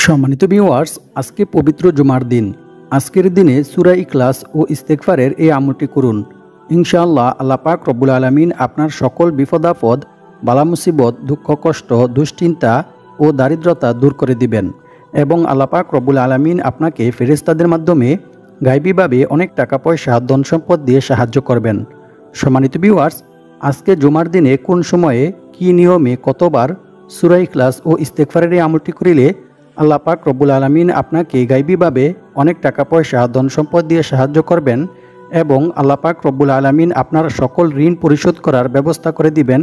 সম্মানিত ভিউয়ার্স, আজকে পবিত্র জুমার দিন। আজকের দিনে সূরা ইখলাস ও ইস্তেগফারের এই আমলটি করুন। ইনশাআল্লাহ আল্লাহ পাক রব্বুল আলামিন আপনার সকল বিপদ-আপদ, বালা মুসিবত, দুঃখ কষ্ট, দুশ্চিন্তা ও দারিদ্রতা দূর করে দিবেন এবং আল্লাহ পাক রব্বুল আলামিন আপনাকে ফেরেশতাদের মাধ্যমে গায়বীভাবে অনেক টাকা পয়সা, ধন সম্পদ দিয়ে সাহায্য করবেন। সম্মানিত ভিউয়ার্স, আজকে জুমার দিনে কোন সময়ে, কি নিয়মে, কতবার সূরা ইখলাস ও ইস্তেগফারের এই আমলটি করিলে আল্লাহ পাক রব্বুল আলামিন আপনাকে গায়বীভাবে অনেক টাকা পয়সা, ধন সম্পদ দিয়ে সাহায্য করবেন এবং আল্লাহ পাক রব্বুল আলামিন আপনার সকল ঋণ পরিশোধ করার ব্যবস্থা করে দিবেন,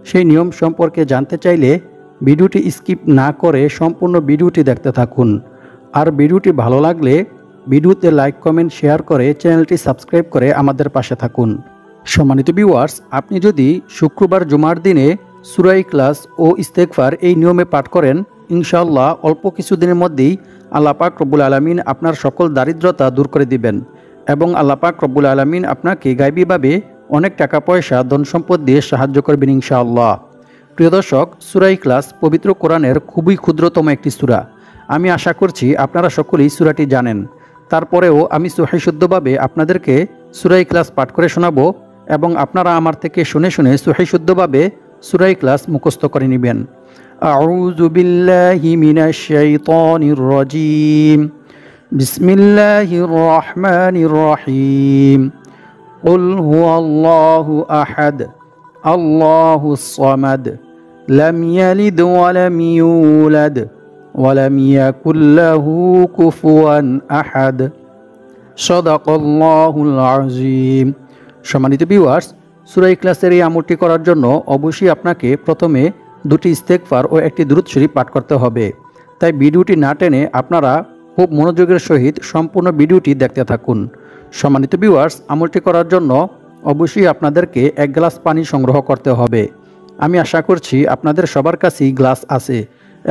সেই নিয়ম সম্পর্কে জানতে চাইলে ভিডিওটি স্কিপ না করে সম্পূর্ণ ভিডিওটি দেখতে থাকুন। আর ভিডিওটি ভালো লাগলে ভিডিওতে লাইক, কমেন্ট, শেয়ার করে চ্যানেলটি সাবস্ক্রাইব করে আমাদের পাশে থাকুন। সম্মানিত ভিউয়ার্স, আপনি যদি শুক্রবার জুমার দিনে সূরা ইখলাস ও ইস্তেগফার এই নিয়মে পাঠ করেন, ইনশাআল্লাহ অল্প কিছুদিনের মধ্যেই আল্লাহ পাক রব্বুল আলামিন আপনার সকল দারিদ্রতা দূর করে দিবেন এবং আল্লাহ পাক রব্বুল আলামিন আপনাকে গায়বীভাবে অনেক টাকা পয়সা, ধন সম্পদ দিয়ে সাহায্য করবেন ইনশাআল্লাহ। প্রিয় দর্শক, সূরা ইখলাস পবিত্র কোরআনের খুবই ক্ষুদ্রতম একটি সূরা। আমি আশা করছি আপনারা সকলেই সূরাটি জানেন। তারপরেও আমি সহিশুদ্ধভাবে আপনাদেরকে সূরা ইখলাস পাঠ করে শোনাবো এবং আপনারা আমার থেকে শুনে শুনে সহিশুদ্ধভাবে সূরা ইখলাস মুখস্থ করে নেবেন। আউযু বিল্লাহি মিনাশ শাইতানির রাজীম। বিসমিল্লাহির রহমানির রহিম। কুল হুয়াল্লাহু আহাদ, আল্লাহুস সামাদ, লাম ইয়ালিদ ওয়া লাম ইউলাদ ওয়া লাম ইয়াকুল লাহু কুফুয়ান আহাদ। সাদাকাল্লাহুল আযীম। সম্মানিত ভিউয়ার্স, সূরা ইখলাসের এই আমলটি করার জন্য অবশ্যই আপনাকে প্রথমে দুটি ইস্তেগফার ও একটি দুরূদ শরীফ পাঠ করতে হবে। তাই ভিডিওটি না টেনে আপনারা খুব মনোযোগের সহিত সম্পূর্ণ ভিডিওটি দেখতে থাকুন। সম্মানিত ভিউয়ার্স, আমলটি করার জন্য অবশ্যই আপনাদেরকে 1 গ্লাস পানি সংগ্রহ করতে হবে। আমি আশা করছি আপনাদের সবার কাছেই গ্লাস আছে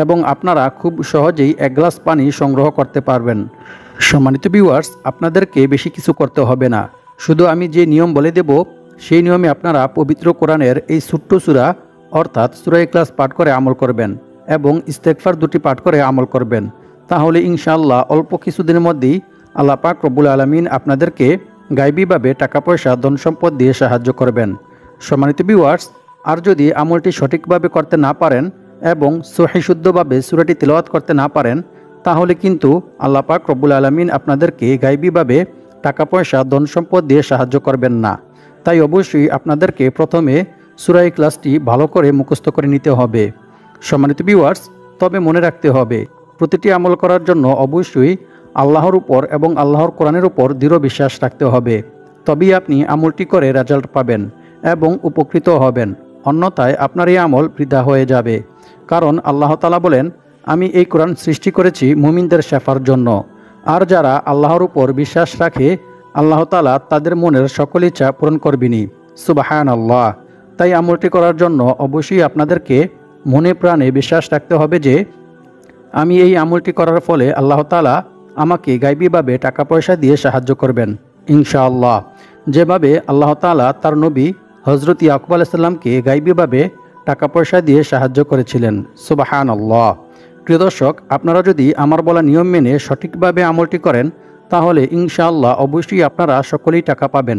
এবং আপনারা খুব সহজেই 1 গ্লাস পানি সংগ্রহ করতে পারবেন। সম্মানিত ভিউয়ার্স, আপনাদেরকে বেশি কিছু করতে হবে না, শুধু আমি যে নিয়ম বলে দেব সেই নিয়মে আপনারা পবিত্র কোরআনের এই ছোট্ট সূরা অর্থাৎ সূরা ইখলাস পাঠ করে আমল করবেন এবং ইস্তেগফার দুটি পাঠ করে আমল করবেন। তাহলে ইনশাআল্লাহ অল্প কিছুদিনের মধ্যেই আল্লাহ পাক রব্বুল আলামিন আপনাদেরকে গায়বীভাবে টাকা পয়সা, ধন সম্পদ দিয়ে সাহায্য করবেন। সম্মানিত ভিউয়ার্স, আর যদি আমলটি সঠিকভাবে করতে না পারেন এবং সহিশুদ্ধভাবে সূরাটি তিলাওয়াত করতে না পারেন, তাহলে কিন্তু আল্লাহ পাক রব্বুল আলামিন আপনাদেরকে গায়বীভাবে টাকা পয়সা, ধন সম্পদ দিয়ে সাহায্য করবেন না। তাই অবশ্যই আপনাদেরকে প্রথমে সূরা ইখলাসটি ভালো করে মুখস্থ করে নিতে হবে। সম্মানিত ভিউয়ার্স, তবে মনে রাখতে হবে প্রতিটি আমল করার জন্য অবশ্যই আল্লাহর উপর এবং আল্লাহর কোরআনের উপর দৃঢ় বিশ্বাস রাখতে হবে। তবেই আপনি আমলটি করে রেজাল্ট পাবেন এবং উপকৃত হবেন, অন্যথায় আপনার এই আমল বৃথা হয়ে যাবে। কারণ আল্লাহ তাআলা বলেন, আমি এই কোরআন সৃষ্টি করেছি মুমিনদের শেফার জন্য। আর যারা আল্লাহর উপর বিশ্বাস রাখে আল্লাহ তাআলা তাদের মনের সকল ইচ্ছা পূরণ করবেনই। সুবহানাল্লাহ। তাই আমলটি করার জন্য অবশ্যই আপনাদেরকে মনে প্রাণে বিশ্বাস রাখতে হবে যে আমি এই আমলটি করার ফলে আল্লাহ তাআলা আমাকে গায়বীভাবে টাকা পয়সা দিয়ে সাহায্য করবেন ইনশাআল্লাহ। যেভাবে আল্লাহ তাআলা তার নবী হযরত ইয়াকুব আলাইহিস সালামকে গায়বীভাবে টাকা পয়সা দিয়ে সাহায্য করেছিলেন। সুবহানাল্লাহ। প্রিয় দর্শক, আপনারা যদি আমার বলা নিয়ম মেনে সঠিকভাবে আমলটি করেন তাহলে ইনশাআল্লাহ অবশ্যই আপনারা সকলেই টাকা পাবেন।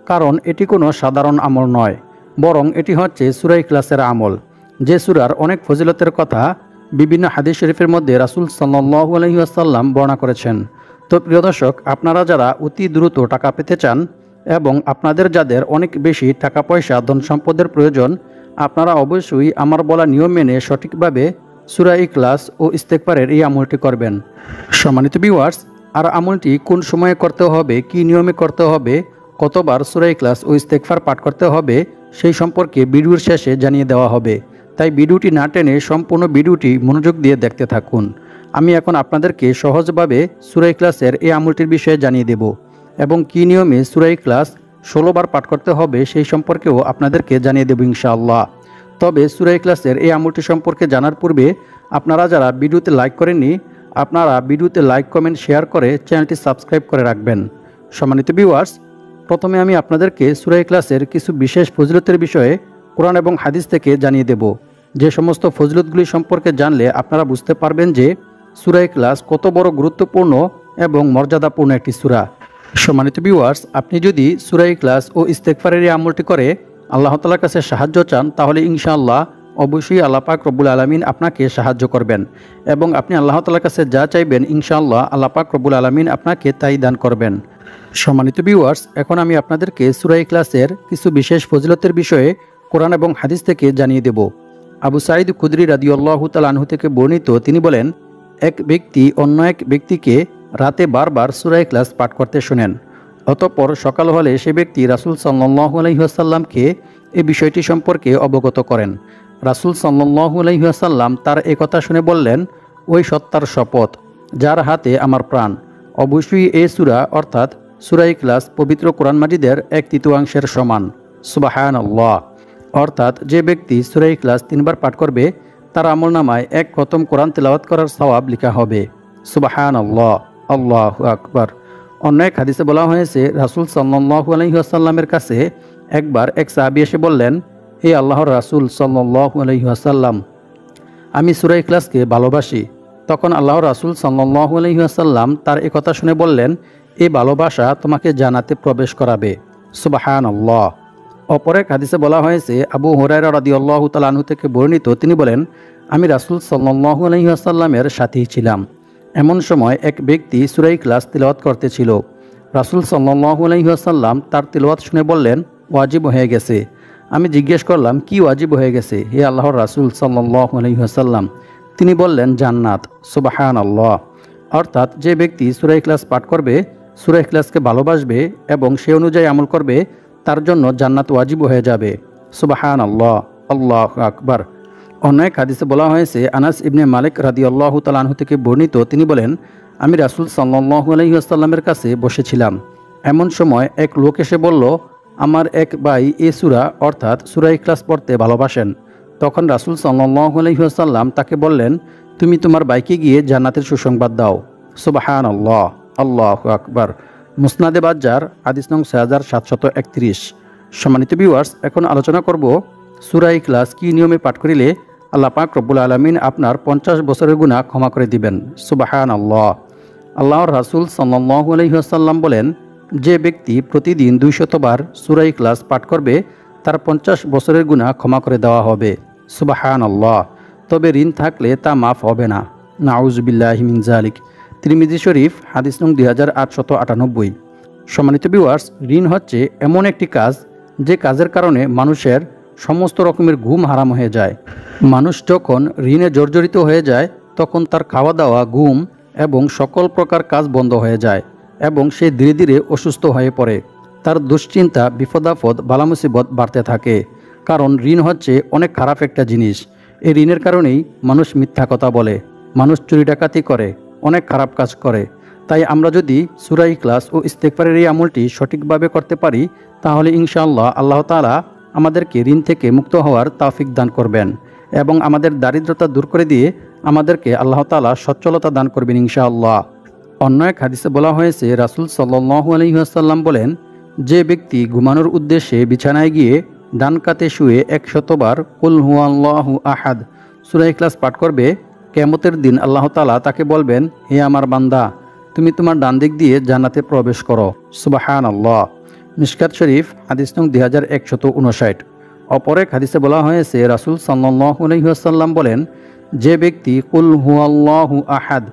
কারণ এটি কোনো সাধারণ আমল নয়, বরং এটি হচ্ছে সূরা ইখলাসের আমল, যে সূরার অনেক ফজিলতের কথা বিভিন্ন হাদিস শরীফের মধ্যে রাসূল সাল্লাল্লাহু আলাইহি ওয়াসাল্লাম বর্ণনা করেছেন। তো প্রিয় দর্শক, আপনারা যারা অতি দ্রুত টাকা পেতে চান এবং আপনাদের যাদের অনেক বেশি টাকা পয়সা, ধন সম্পদের প্রয়োজন, আপনারা অবশ্যই আমার বলা নিয়ম মেনে সঠিকভাবে সূরা ইখলাস ও ইস্তেগফারের এই আমলটি করবেন। সম্মানিত ভিউয়ার্স, আর আমলটি কোন সময়ে করতে হবে, কি নিয়মে করতে হবে, কতবার সূরা ইখলাস ও ইস্তেগফার পাঠ করতে হবে সেই সম্পর্কে ভিডিওর শেষে জানিয়ে দেওয়া হবে। তাই ভিডিওটি না টেনে সম্পূর্ণ ভিডিওটি মনোযোগ দিয়ে দেখতে থাকুন। আমি এখন আপনাদেরকে সহজভাবে সূরা ইখলাসের এই আমলটির বিষয়ে জানিয়ে দেব এবং কী নিয়মে সূরা ইখলাস 16 বার পাঠ করতে হবে সেই সম্পর্কেও আপনাদেরকে জানিয়ে দেব ইনশাআল্লাহ। তবে সূরা ইখলাসের এই আমলটি সম্পর্কে জানার পূর্বে আপনারা যারা ভিডিওতে লাইক করেননি, আপনারা ভিডিওতে লাইক, কমেন্ট, শেয়ার করে চ্যানেলটি সাবস্ক্রাইব করে রাখবেন। সম্মানিত ভিউয়ার্স, প্রথমে আমি আপনাদেরকে সূরা ইখলাসের কিছু বিশেষ ফজিলতের বিষয়ে কোরআন এবং হাদিস থেকে জানিয়ে দেব। যে সমস্ত ফজিলতগুলি সম্পর্কে জানলে আপনারা বুঝতে পারবেন যে সূরা ইখলাস কত বড় গুরুত্বপূর্ণ এবং মর্যাদাপূর্ণ একটি সূরা। সম্মানিত ভিউয়ার্স, আপনি যদি সূরা ইখলাস ও ইস্তেগফারের এই আমলটি করে আল্লাহ তাআলার কাছে সাহায্য চান, তাহলে ইনশাআল্লাহ অবশ্যই আল্লাহ পাক রব্বুল আলামিন আপনাকে সাহায্য করবেন এবং আপনি আল্লাহ তাআলার কাছে যা চাইবেন ইনশাআল্লাহ আল্লাহ পাক রব্বুল আলামিন আপনাকে তাই দান করবেন। সম্মানিত ভিউয়ার্স, এখন আমি আপনাদেরকে সূরা ইখলাসের কিছু বিশেষ ফজিলতের বিষয়ে কোরআন এবং হাদিস থেকে জানিয়ে দেব। আবু সাঈদ খুদরি রাদিয়াল্লাহু তাআলা আনহু থেকে বর্ণিত, তিনি বলেন, এক ব্যক্তি অন্য এক ব্যক্তিকে রাতে বারবার সূরা ইখলাস পাঠ করতে শোনেন। অতঃপর সকাল হলে সে ব্যক্তি রাসূল সাল্লাল্লাহু আলাইহি ওয়াসাল্লামকে এই বিষয়টি সম্পর্কে অবগত করেন। রাসূল সাল্লাল্লাহু আলাইহি ওয়াসাল্লাম তার এই কথা শুনে বললেন, ওই সত্তার শপথ যার হাতে আমার প্রাণ, অবশ্যই এই সূরা অর্থাৎ সূরা ইখলাস পবিত্র কোরআন মাজিদের 1/3 সমান। সুবহানাল্লাহ। অর্থাৎ যে ব্যক্তি সূরা ইখলাস 3 বার পাঠ করবে তার আমলনামায় 1 খতম কোরআন তেলাওয়াত করার সওয়াব লেখা হবে। সুবহানাল্লাহ, আল্লাহু আকবার। অন্য এক হাদিসে বলা হয়েছে, রাসূল সাল্লাল্লাহু আলাইহি ওয়াসাল্লামের কাছে একবার এক সাহাবী এসে বললেন, হে আল্লাহর রাসূল সাল্লাল্লাহু আলাইহি ওয়াসাল্লাম, আমি সূরা ইখলাসকে ভালোবাসি। তখন আল্লাহর রাসূল সাল্লাল্লাহু আলাইহি ওয়াসাল্লাম তার এই কথা শুনে বললেন, এই ভালোবাসা তোমাকে জান্নাতে প্রবেশ করাবে। সুবহানাল্লাহ। অপর এক হাদিসে বলা হয়েছে, আবু হুরায়রা রাদিয়াল্লাহু তাআলা আনহু থেকে বর্ণিত, তিনি বলেন, আমি রাসূল সাল্লাল্লাহু আলাইহি ওয়াসাল্লামের সাথী ছিলাম। এমন সময় এক ব্যক্তি সূরা ইখলাস তিলাওয়াত করতেছিল। রাসূল সাল্লাল্লাহু আলাইহি ওয়াসাল্লাম তার তিলাওয়াত শুনে বললেন, ওয়াজিব হয়ে গেছে। আমি জিজ্ঞেস করলাম, কি ওয়াজিব হয়ে গেছে হে আল্লাহর রাসূল সাল্লাল্লাহু আলাইহি ওয়াসাল্লাম? তিনি বললেন, জান্নাত। সুবহানাল্লাহ। অর্থাৎ যে ব্যক্তি সূরা ইখলাস পাঠ করবে, সূরা ইখলাসকে ভালোবাসবে এবং সে অনুযায়ী আমল করবে, তার জন্য জান্নাত ওয়াজিব হয়ে যাবে। সুবহানাল্লাহ, আল্লাহু আকবার। অন্য এক হাদিসে বলা হয়েছে, আনাস ইবনে মালিক রাদিয়াল্লাহু তাআলা আনহু থেকে বর্ণিত, তিনি বলেন, আমি রাসূল সাল্লাল্লাহু আলাইহি ওয়াসাল্লামের কাছে বসেছিলাম। এমন সময় এক লোক এসে বলল, আমার এক ভাই এই সূরা অর্থাৎ সূরা ইখলাস পড়তে ভালোবাসেন। তখন রাসূল সাল্লাল্লাহু আলাইহি ওয়াসাল্লাম তাকে বললেন, তুমি তোমার ভাইকে গিয়ে জান্নাতের সুসংবাদ দাও। সুবহানাল্লাহ, আল্লাহু আকবার। মুসনাদে বাজ্জার হাদিস নং 6731। সম্মানিত ভিউয়ার্স, এখন আলোচনা করব সূরা ইখলাস কি নিয়মে পাঠ করিলে আল্লাহ পাক রব্বুল আলামিন আপনার 50 বছরের গুনাহ ক্ষমা করে দিবেন। সুবহানাল্লাহ। আল্লাহর রাসূল সাল্লাল্লাহু আলাইহি ওয়াসাল্লাম বলেন, যে ব্যক্তি প্রতিদিন 200 বার সূরা ইখলাস পাঠ করবে তার 50 বছরের গুনাহ ক্ষমা করে দেওয়া হবে। সুবহানাল্লাহ। তবে ঋণ থাকলে তা মাফ হবে না। নাউযুবিল্লাহি মিন যালিক। তিরমিজি শরীফ হাদিস নং 2898। সম্মানিত ভিউয়ার্স, ঋণ হচ্ছে এমন একটি কাজ যে কাজের কারণে মানুষের সমস্ত রকমের ঘুম হারাম হয়ে যায়। মানুষ যখন ঋণে জর্জরিত হয়ে যায় তখন তার খাওয়া দাওয়া, ঘুম এবং সকল প্রকার কাজ বন্ধ হয়ে যায় এবং সে ধীরে ধীরে অসুস্থ হয়ে পড়ে। তার দুশ্চিন্তা, বিপদাপদ, বালামুসিবত বাড়তে থাকে। কারণ ঋণ হচ্ছে অনেক খারাপ একটা জিনিস। এই ঋণের কারণেই মানুষ মিথ্যা কথা বলে, মানুষ চুরি ডাকাতি করে, অনেক খারাপ কাজ করে। তাই আমরা যদি সূরা ইখলাস ও ইস্তেগফারের এই আমলটি সঠিকভাবে করতে পারি, তাহলে ইনশাআল্লাহ আল্লাহ তাআলা আমাদেরকে ঋণ থেকে মুক্ত হওয়ার তৌফিক দান করবেন এবং আমাদের দারিদ্রতা দূর করে দিয়ে আমাদেরকে আল্লাহ তাআলা সচ্ছলতা দান করবেন ইনশাআল্লাহ। অন্য এক হাদিসে বলা হয়েছে, রাসূল সাল্লাল্লাহু আলাইহি ওয়াসাল্লাম বলেন, যে ব্যক্তি ঘুমানোর উদ্দেশ্যে বিছানায় গিয়ে ডান কাতে শুয়ে 100 বার কুল হুয়াল্লাহু আহাদ সূরা ইখলাস পাঠ করবে, কিয়ামতের দিন আল্লাহ তাআলা তাকে বলবেন, হে আমার বান্দা, তুমি তোমার ডান দিক দিয়ে জান্নাতে প্রবেশ করো। সুবহানাল্লাহ। মিশকাত শরীফ হাদিস নং 2159। অপর এক হাদিসে বলা হয়েছে, রাসূল সাল্লাল্লাহু আলাইহি ওয়াসাল্লাম বলেন, যে ব্যক্তি কুল হুয়াল্লাহু আহাদ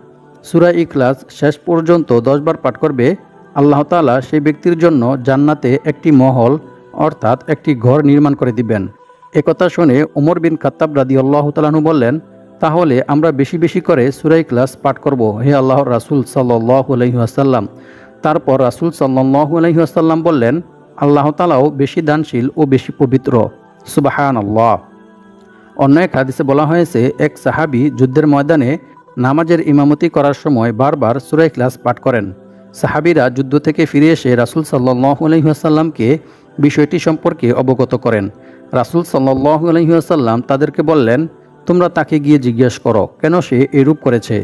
সূরা ইখলাস শেষ পর্যন্ত 10 বার পাঠ করবে, আল্লাহ তাআলা সেই ব্যক্তির জন্য জান্নাতে একটি মহল অর্থাৎ একটি ঘর নির্মাণ করে দিবেন। একথা শুনে ওমর বিন খাত্তাব রাদিয়াল্লাহু তাআলা আনহু বললেন, তাহলে আমরা বেশি বেশি করে সূরা ইখলাস পাঠ করব হে আল্লাহর রাসূল সাল্লাল্লাহু আলাইহি ওয়াসাল্লাম। তারপর রাসূল সাল্লাল্লাহু আলাইহি ওয়াসাল্লাম বললেন, আল্লাহ তাআলাও বেশি দানশীল ও বেশি পবিত্র। সুবহানাল্লাহ। অন্য এক হাদিসে বলা হয়েছে, এক সাহাবী যুদ্ধের ময়দানে নামাজের ইমামতি করার সময় বারবার সূরা ইখলাস পাঠ করেন। সাহাবীরা যুদ্ধ থেকে ফিরে এসে রাসূল সাল্লাল্লাহু আলাইহি ওয়াসাল্লামকে বিষয়টি সম্পর্কে অবগত করেন। রাসূল সাল্লাল্লাহু আলাইহি ওয়াসাল্লাম তাদেরকে বললেন, তোমরা তাকে গিয়ে জিজ্ঞেস করো কেন সে এরূপ করেছে।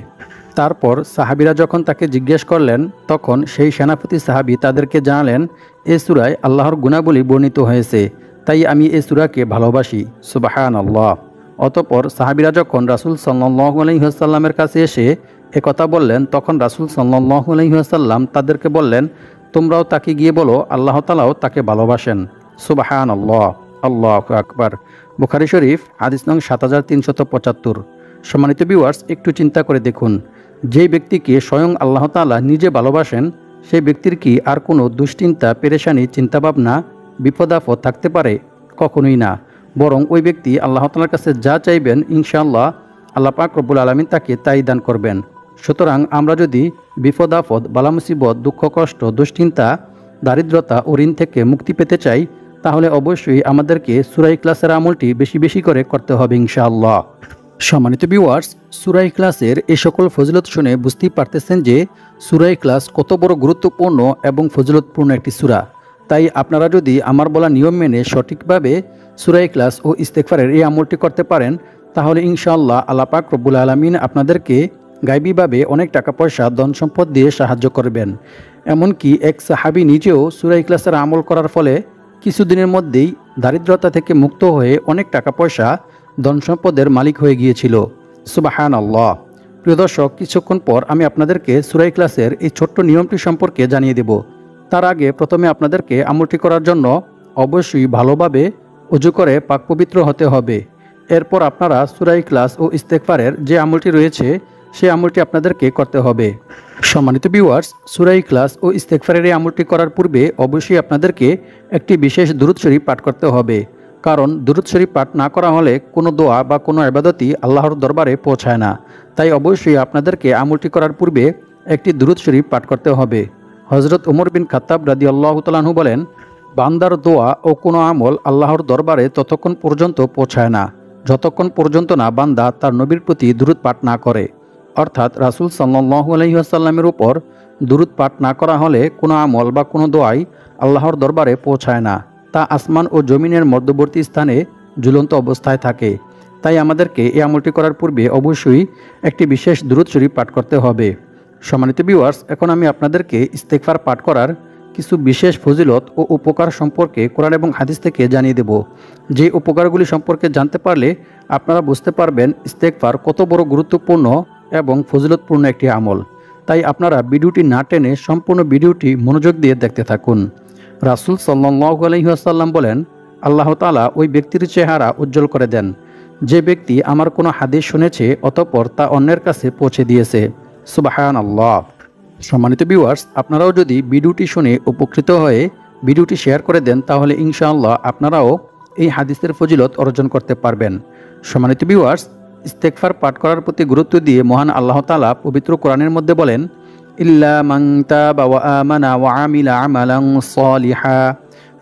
তারপর সাহাবীরা যখন তাকে জিজ্ঞেস করলেন, তখন সেই সেনাপতি সাহাবী তাদেরকে জানালেন, এ সূরায় আল্লাহর গুণাবলী বর্ণিত হয়েছে, তাই আমি এই সূরাকে ভালোবাসি। সুবহানাল্লাহ। অতঃপর সাহাবীরা যখন রাসূল সাল্লাল্লাহু আলাইহি ওয়াসাল্লামের কাছে এসে একথা বললেন, তখন রাসূল সাল্লাল্লাহু আলাইহি ওয়াসাল্লাম তাদেরকে বললেন, তোমরাও তাকে গিয়ে বলো আল্লাহ তাআলাও তাকে ভালোবাসেন। সুবহানাল্লাহ, আল্লাহু আকবার। বুখারী শরীফ হাদিস নং 7375। সম্মানিত ভিউয়ার্স, একটু চিন্তা করে দেখুন, যে ব্যক্তিকে স্বয়ং আল্লাহ তাআলা নিজে ভালোবাসেন, সেই ব্যক্তির কি আর কোনো দুশ্চিন্তা, পেরেশানি, চিন্তাভাবনা, বিপদ আপদ থাকতে পারে? কখনোই না। বরং ওই ব্যক্তি আল্লাহ তাআলার কাছে যা চাইবেন ইনশাআল্লাহ আল্লাহ পাক রব্বুল আলামিন তাকে তাই দান করবেন। সুতরাং আমরা যদি বিপদ আপদ, বালা মুসিবত, দুঃখ কষ্ট, দুশ্চিন্তা, দারিদ্রতা ও ঋণ থেকে মুক্তি পেতে চাই, তাহলে অবশ্যই আমাদেরকে সূরা ইখলাসের আমলটি বেশি বেশি করে করতে হবে ইনশাআল্লাহ। সম্মানিত ভিউয়ার্স, সূরা ইখলাসের এই সকল ফজিলত শুনে বুঝতেই পারতেছেন যে সূরা ইখলাস কত বড় গুরুত্বপূর্ণ এবং ফজিলতপূর্ণ একটি সূরা। তাই আপনারা যদি আমার বলা নিয়ম মেনে সঠিকভাবে সূরা ইখলাস ও ইস্তেগফারের এই আমলটি করতে পারেন, তাহলে ইনশাআল্লাহ আল্লাহ পাক রব্বুল আলামিন আপনাদেরকে গায়বীভাবে অনেক টাকা পয়সা, ধন সম্পদ দিয়ে সাহায্য করবেন। এমনকি এক সাহাবী নিজেও সূরা ইখলাসের আমল করার ফলে কিছুদিনের মধ্যেই দারিদ্রতা থেকে মুক্ত হয়ে অনেক টাকা পয়সা, ধন সম্পদের মালিক হয়ে গিয়েছিল। সুবহানাল্লাহ। প্রিয় দর্শক, কিছুক্ষণ পর আমি আপনাদেরকে সূরা ইখলাসের এই ছোট্ট নিয়মটি সম্পর্কে জানিয়ে দেব। তার আগে প্রথমে আপনাদেরকে আমলটি করার জন্য অবশ্যই ভালোভাবে ওযু করে পাক পবিত্র হতে হবে। এরপর আপনারা সূরা ইখলাস ও ইস্তেগফারের যে আমলটি রয়েছে সেই আমলটি আপনাদেরকে করতে হবে। সম্মানিত ভিউয়ার্স, সূরা ইখলাস ও ইস্তেগফারের এই আমলটি করার পূর্বে অবশ্যই আপনাদেরকে একটি বিশেষ দুরূদ শরীফ পাঠ করতে হবে। কারণ দুরূদ শরীফ পাঠ না করা হলে কোনো দোয়া বা কোনো ইবাদতই আল্লাহর দরবারে পৌঁছায় না। তাই অবশ্যই আপনাদেরকে আমলটি করার পূর্বে একটি দুরূদ শরীফ পাঠ করতে হবে। হযরত ওমর বিন খাত্তাব রাদিয়াল্লাহু তাআলা আনহু বলেন, বান্দার দোয়া ও কোনো আমল আল্লাহর দরবারে ততক্ষণ পর্যন্ত পৌঁছায় না যতক্ষণ পর্যন্ত না বান্দা তার নবীর প্রতি দুরূদ পাঠ না করে। অর্থাৎ রাসূল সাল্লাল্লাহু আলাইহি ওয়াসাল্লামের উপর দুরূদ পাঠ না করা হলে কোনো আমল বা কোনো দোয়াই আল্লাহর দরবারে পৌঁছায় না। তা আসমান ও জমিনের মধ্যবর্তী স্থানে ঝুলন্ত অবস্থায় থাকে। তাই আমাদেরকে এই আমলটি করার পূর্বে অবশ্যই একটি বিশেষ দুরূদ শরীফ পাঠ করতে হবে। সম্মানিত ভিউয়ার্স, এখন আমি আপনাদেরকে ইস্তেগফার পাঠ করার কিছু বিশেষ ফজিলত ও উপকার সম্পর্কে কোরআন এবং হাদিস থেকে জানিয়ে দেব। যে উপকারগুলি সম্পর্কে জানতে পারলে আপনারা বুঝতে পারবেন ইস্তেগফার কত বড় গুরুত্বপূর্ণ এবং ফজিলতপূর্ণ একটি আমল। তাই আপনারা ভিডিওটি না টেনে সম্পূর্ণ ভিডিওটি মনোযোগ দিয়ে দেখতে থাকুন। রাসূল সাল্লাল্লাহু আলাইহি ওয়াসাল্লাম বলেন, আল্লাহ তাআলা ওই ব্যক্তির চেহারা উজ্জ্বল করে দেন যে ব্যক্তি আমার কোনো হাদিস শুনেছে অতঃপর তা অন্যের কাছে পৌঁছে দিয়েছে। সুবহানাল্লাহ। সম্মানিত ভিউয়ার্স, আপনারাও যদি ভিডিওটি শুনে উপকৃত হয়ে ভিডিওটি শেয়ার করে দেন, তাহলে ইনশাআল্লাহ আপনারাও এই হাদিসের ফজিলত অর্জন করতে পারবেন। সম্মানিত ভিউয়ার্স, ইস্তেগফার পাঠ করার প্রতি গুরুত্ব দিয়ে মহান আল্লাহ তাআলা পবিত্র কোরআনের মধ্যে বলেন, ইল্লা মান তাবা ওয়া আমানা ওয়া আমিলা আমালান সালিহা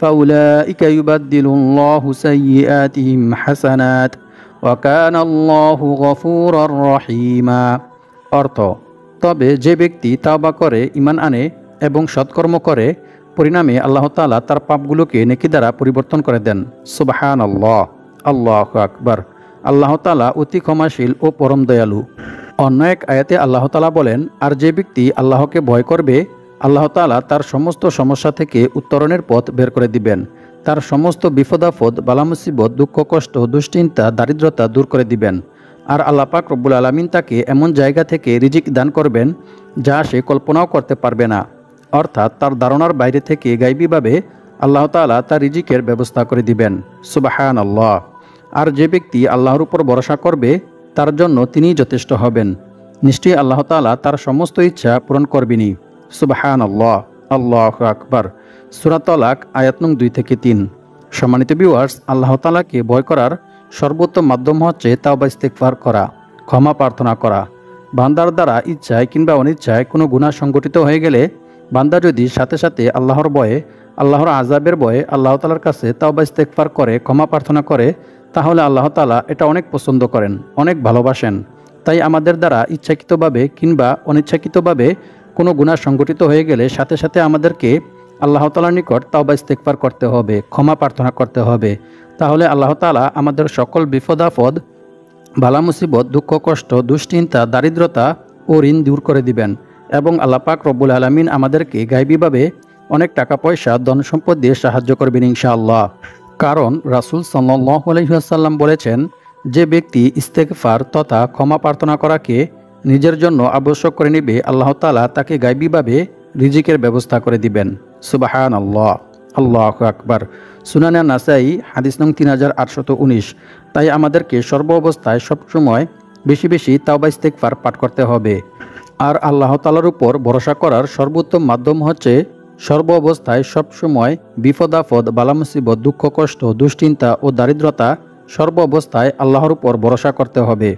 ফাউলাইকা ইউবাদদিলুল্লাহু সাইয়্যাতিহিম হাসানাত ওয়া কানাল্লাহু গফুরার রহিমা। অর্থ, তবে যে ব্যক্তি তাওবা করে, ঈমান আনে এবং সৎকর্ম করে, পরিণামে আল্লাহ তাআলা তার পাপগুলোকে নেকি দ্বারা পরিবর্তন করে দেন। সুবহানাল্লাহ, আল্লাহু আকবার। আল্লাহ তাআলা অতি ক্ষমাশীল ও পরম দয়ালু। অন্য এক আয়াতে আল্লাহ তাআলা বলেন, আর যে ব্যক্তি আল্লাহকে ভয় করবে, আল্লাহ তাআলা তার সমস্ত সমস্যা থেকে উত্তরণের পথ বের করে দিবেন। তার সমস্ত বিপদাফদ, বালা মুসিবত, দুঃখ কষ্ট, দুশ্চিন্তা, দারিদ্রতা দূর করে দিবেন। আর আল্লাহ পাক রব্বুল আলামিন তাকে এমন জায়গা থেকে রিজিক দান করবেন যা সে কল্পনাও করতে পারবে না। অর্থাৎ তার ধারণার বাইরে থেকে গায়বীভাবে আল্লাহ তাআলা তার রিজিকের ব্যবস্থা করে দিবেন। সুবহানাল্লাহ। আর যে ব্যক্তি আল্লাহর উপর ভরসা করবে, তার জন্য তিনিই যথেষ্ট হবেন। নিশ্চয়ই আল্লাহ তাআলা তার সমস্ত ইচ্ছা পূরণ করবেনই। সুবহানাল্লাহ, আল্লাহু আকবার। সূরা তালাক আয়াত নং 2 থেকে 3। সম্মানিত ভিউয়ার্স, আল্লাহ তাআলাকে ভয় করার সর্বোত্তম মাধ্যম হচ্ছে তাওবা ইস্তেগফার করা, ক্ষমা প্রার্থনা করা। বান্দার দ্বারা ইচ্ছায় কিংবা অনিচ্ছায় কোনো গুনাহ সংগঠিত হয়ে গেলে বান্দা যদি সাথে সাথে আল্লাহর ভয়ে, আল্লাহর আযাবের ভয়ে আল্লাহ তাআলার কাছে তাওবা ইস্তেগফার করে, ক্ষমা প্রার্থনা করে, তাহলে আল্লাহ তাআলা এটা অনেক পছন্দ করেন, অনেক ভালোবাসেন। তাই আমাদের দ্বারা ইচ্ছাকৃতভাবে কিংবা অনিচ্ছাকৃতভাবে কোনো গুনাহ সংগঠিত হয়ে গেলে সাথে সাথে আমাদেরকে আল্লাহ তাআলার নিকট তাওবা ইস্তেগফার করতে হবে, ক্ষমা প্রার্থনা করতে হবে। তাহলে আল্লাহ তাআলা আমাদের সকল বিপদ আপদ, বালা মুসিবত, দুঃখ কষ্ট, দুশ্চিন্তা, দারিদ্রতা ও ঋণ দূর করে দিবেন এবং আল্লাহ পাক রব্বুল আলামিন আমাদেরকে গায়বীভাবে অনেক টাকা পয়সা, ধন সম্পদ দিয়ে সাহায্য করবেন ইনশাআল্লাহ। কারণ রাসূল সাল্লাল্লাহু আলাইহি ওয়াসাল্লাম বলেছেন, যে ব্যক্তি ইস্তেগফার তথা ক্ষমা প্রার্থনা করাকে নিজের জন্য আবশ্যক করে নিবে, আল্লাহ তাআলা তাকে গায়বীভাবে রিজিকের ব্যবস্থা করে দিবেন। সুবহানাল্লাহ, আল্লাহু আকবার। সুনানে নাসাই হাদিস নং 3819। তাই আমাদেরকে সর্ব অবস্থায় সবসময় বেশি বেশি তাওবা ইস্তেগফার পাঠ করতে হবে। আর আল্লাহ তাআলার উপর ভরসা করার সর্বোত্তম মাধ্যম হচ্ছে সর্ব অবস্থায় সবসময় বিপদ আপদ, বালা মুসিবত, দুঃখ কষ্ট, দুশ্চিন্তা ও দারিদ্রতা সর্ব অবস্থায় আল্লাহর উপর ভরসা করতে হবে।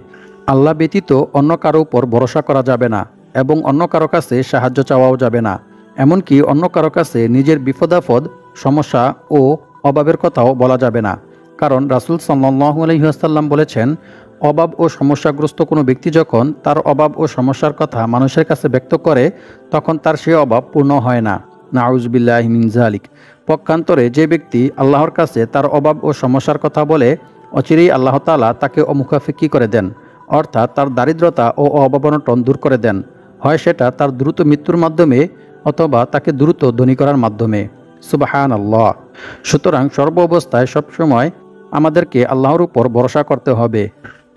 আল্লাহ ব্যতীত অন্য কারো উপর ভরসা করা যাবে না এবং অন্য কারো কাছে সাহায্য চাওয়াও যাবে না। এমনকি অন্য কারো কাছে নিজের বিপদ আপদ, সমস্যা ও অভাবের কথাও বলা যাবে না। কারণ রাসূল সাল্লাল্লাহু আলাইহি ওয়াসাল্লাম বলেছেন, অভাব ও সমস্যাগ্রস্ত কোনো ব্যক্তি যখন তার অভাব ও সমস্যার কথা মানুষের কাছে ব্যক্ত করে তখন তার সে অভাব পূর্ণ হয় না। নাউজুবিল্লাহি মিন যালিক। পক্ষান্তরে যে ব্যক্তি আল্লাহর কাছে তার অভাব ও সমস্যার কথা বলে, অচিরেই আল্লাহ তাআলা তাকে অমুখাফিকি করে দেন, অর্থাৎ তার দারিদ্রতা ও অভাব-অনটন দূর করে দেন, হয় সেটা তার দ্রুত মৃত্যুর মাধ্যমে অথবা তাকে দ্রুত ধনী করার মাধ্যমে। সুবহানাল্লাহ। সুতরাং সর্ব অবস্থায় সবসময় আমাদেরকে আল্লাহর উপর ভরসা করতে হবে।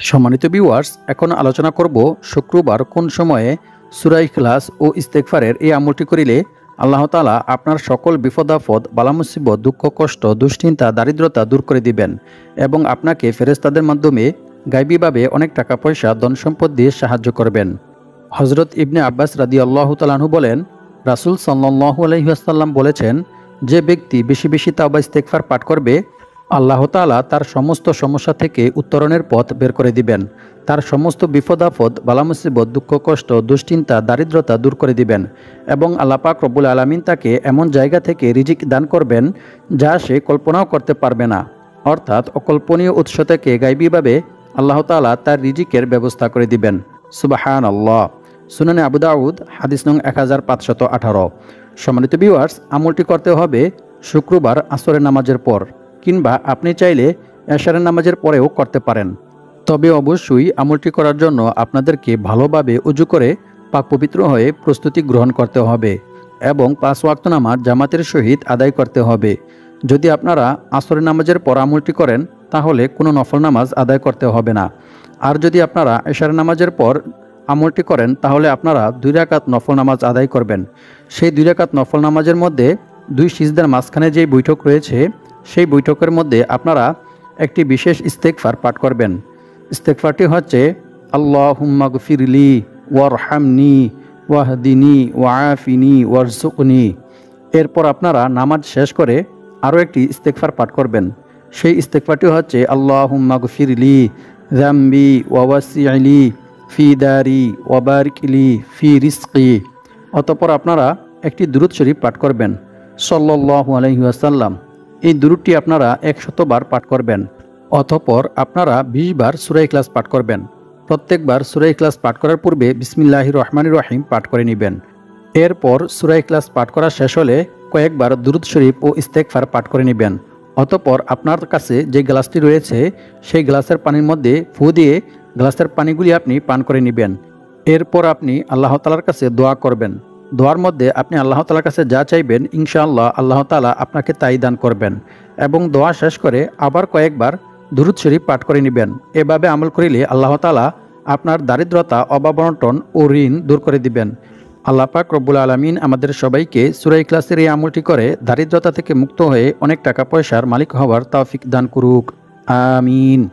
সম্মানিত ভিউয়ার্স, এখন আলোচনা করব শুক্রবার কোন সময়ে সূরা ইখলাস ও ইস্তেগফারের এই আমলটি করিলে আল্লাহ তাআলা আপনার সকল বিপদ আপদ, বালা মুসিবত, দুঃখ কষ্ট, দুশ্চিন্তা, দারিদ্রতা দূর করে দিবেন এবং আপনাকে ফেরেশতাদের মাধ্যমে গায়বীভাবে অনেক টাকা পয়সা, ধন সম্পদ দিয়ে সাহায্য করবেন। হযরত ইবনে আব্বাস রাদিয়াল্লাহু তাআলা আনহু বলেন, রাসূল সাল্লাল্লাহু আলাইহি ওয়াসাল্লাম বলেছেন, যে ব্যক্তি বেশি বেশি তাওবা ইস্তেগফার পাঠ করবে আল্লাহ তাআলা তার সমস্ত সমস্যা থেকে উত্তরণের পথ বের করে দিবেন, তার সমস্ত বিপদ আপদ, বালা মুসিবত, দুঃখ কষ্ট, দুশ্চিন্তা, দারিদ্রতা দূর করে দিবেন এবং আল্লাহ পাক রব্বুল আলামিন তাকে এমন জায়গা থেকে রিজিক দান করবেন যা সে কল্পনাও করতে পারবে না। অর্থাৎ অকল্পনীয় উৎস থেকে গায়বীভাবে আল্লাহ তাআলা তার রিজিকের ব্যবস্থা করে দিবেন। সুবহানাল্লাহ। সুনানে আবু দাউদ হাদিস নং 1518। সম্মানিত ভিউয়ার্স, আমলটি করতে হবে শুক্রবার আসরের নামাজের পর, কিংবা আপনি চাইলে এশারের নামাজের পরেও করতে পারেন। তবে অবশ্যই আমলটি করার জন্য আপনাদেরকে ভালোভাবে উজু করে পাক পবিত্র হয়ে প্রস্তুতি গ্রহণ করতে হবে এবং 5 ওয়াক্ত নামাজ জামাতের সহিত আদায় করতে হবে। যদি আপনারা আসরের নামাজের পর আমলটি করেন তাহলে কোনো নফল নামাজ আদায় করতে হবে না। আর যদি আপনারা এশারের নামাজের পর আমলটি করেন তাহলে আপনারা 2 রাকাত নফল নামাজ আদায় করবেন। সেই 2 রাকাত নফল নামাজের মধ্যে 2 সিজদার মাঝখানে যে বৈঠক রয়েছে সেই বৈঠকের মধ্যে আপনারা একটি বিশেষ ইস্তেগফার পাঠ করবেন। ইস্তেগফারটি হচ্ছে, আল্লাহুম্মা গফিরলি ওয়ারহামনি ওয়াহদিনি ওয়াআফিনি ওয়ারযুকনি। এরপর আপনারা নামাজ শেষ করে আরও একটি ইস্তেগফার পাঠ করবেন। সেই ইস্তেগফারটি হচ্ছে, আল্লাহুম্মা গফিরলি যামবি ওয়াওয়াসি'লি ফি দারি ওয়াবারিকলি ফি রিজকি। অতঃপর আপনারা একটি দুরূদ শরীফ পাঠ করবেন, সাল্লাল্লাহু আলাইহি ওয়াসাল্লাম। এই দুরূদটি আপনারা 100 বার পাঠ করবেন। অতঃপর আপনারা 20 বার সূরা ইখলাস পাঠ করবেন। প্রত্যেকবার সূরা ইখলাস পাঠ করার পূর্বে বিসমিল্লাহির রহমানির রহিম পাঠ করে নেবেন। এরপর সূরা ইখলাস পাঠ করা শেষ হলে কয়েকবার দুরূদ শরীফ ও ইস্তেগফার পাঠ করে নেবেন। অতঃপর আপনার কাছে যে গ্লাসটি রয়েছে সেই গ্লাসের পানির মধ্যে ফু দিয়ে গ্লাসের পানিগুলি আপনি পান করে নেবেন। এরপর আপনি আল্লাহ তাআলার কাছে দোয়া করবেন। দোয়ার মধ্যে আপনি আল্লাহ তাআলার কাছে যা চাইবেন ইনশাআল্লাহ আল্লাহ তাআলা আপনাকে তাই দান করবেন এবং দোয়া শেষ করে আবার কয়েকবার দুরূদ শরীফ পাঠ করে নেবেন। এভাবে আমল করিলে আল্লাহ তাআলা আপনার দারিদ্রতা, অভাব-অনটন ও ঋণ দূর করে দিবেন। আল্লাহ পাক রব্বুল আলামিন আমাদের সবাইকে সূরা ইখলাসের এই আমলটি করে দারিদ্রতা থেকে মুক্ত হয়ে অনেক টাকা পয়সার মালিক হওয়ার তৌফিক দান করুক। আমিন।